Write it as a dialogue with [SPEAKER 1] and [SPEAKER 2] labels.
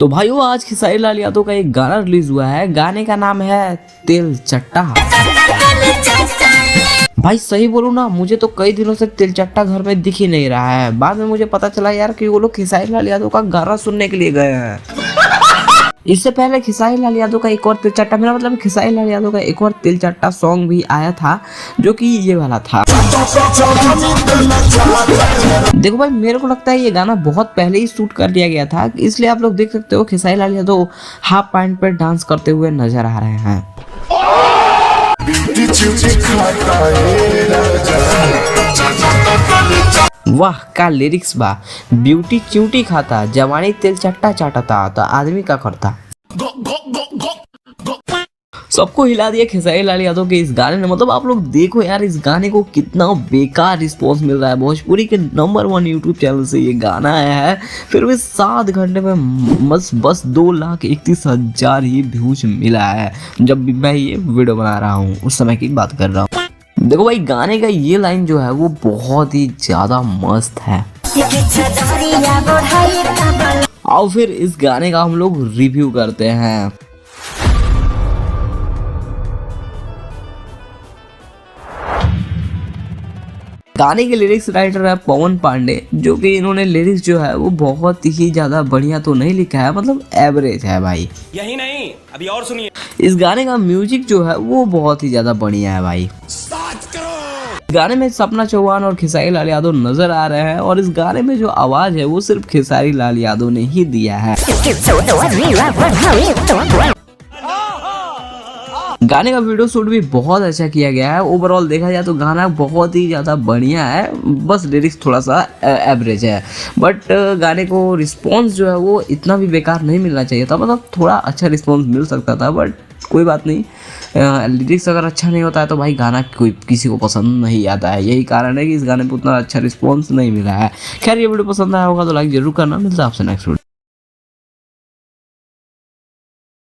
[SPEAKER 1] तो भाइयों आज खेसारी लाल यादव का एक गाना रिलीज हुआ है। गाने का नाम है तिल चट्टा। भाई सही बोलूं ना, मुझे तो कई दिनों से तिल चट्टा घर में दिख ही नहीं रहा है। बाद में मुझे पता चला यार कि वो लोग खेसारी लाल यादव का गाना सुनने के लिए गए हैं। इससे पहले खेसारी लाल यादव का एक और तिल चट्टा, मेरा मतलब खेसारी लाल यादव का एक और तिल चट्टा सॉन्ग भी आया था जो कि ये वाला था। देखो भाई, मेरे को लगता है ये गाना बहुत पहले ही शूट कर दिया गया था, इसलिए आप लोग देख सकते हो खेसारी लाल यादव हाफ पैंट पे डांस करते हुए नजर आ रहे हैं। वाह का लिरिक्स बा। ब्यूटी च्यूटी खाता, जवानी तिल चट्टा चाटता, तो आदमी का करता। सबको हिला दिया खेसारी लाल यादव के इस गाने ने। मतलब आप लोग देखो यार, इस गाने को कितना बेकार रिस्पॉन्स मिल रहा है। भोजपुरी के नंबर 1 यूट्यूब चैनल से ये गाना आया है, फिर भी 7 घंटे में बस 2,31,000 ही व्यूज मिला है। जब भी मैं ये वीडियो बना रहा हूँ उस समय की बात कर रहा हूँ। देखो भाई, गाने का ये लाइन जो है वो बहुत ही ज्यादा मस्त है। आओ फिर इस गाने का हम लोग रिव्यू करते हैं। गाने के लिरिक्स राइटर है पवन पांडे, जो कि इन्होंने लिरिक्स जो है वो बहुत ही ज्यादा बढ़िया तो नहीं लिखा है, मतलब एवरेज है भाई।
[SPEAKER 2] यही नहीं, अभी और सुनिए।
[SPEAKER 1] इस गाने का म्यूजिक जो है वो बहुत ही ज्यादा बढ़िया है भाई। गाने में सपना चौहान और खेसारी लाल यादव नजर आ रहे हैं, और इस गाने में जो आवाज है वो सिर्फ खेसारी लाल यादव ने ही दिया है। गाने का वीडियो शूट भी बहुत अच्छा किया गया है। ओवरऑल देखा जाए तो गाना बहुत ही ज़्यादा बढ़िया है, बस लिरिक्स थोड़ा सा एवरेज है। बट गाने को रिस्पॉन्स जो है वो इतना भी बेकार नहीं मिलना चाहिए था, मतलब थोड़ा अच्छा रिस्पॉन्स मिल सकता था, बट कोई बात नहीं। लिरिक्स अगर अच्छा नहीं होता है तो भाई गाना कोई किसी को पसंद नहीं आता है। यही कारण है कि इस गाने पर उतना अच्छा रिस्पॉन्स नहीं मिला है। खैर, ये वीडियो पसंद आया होगा तो लाइक जरूर करना। मिलता है आपसे नेक्स्ट वीडियो।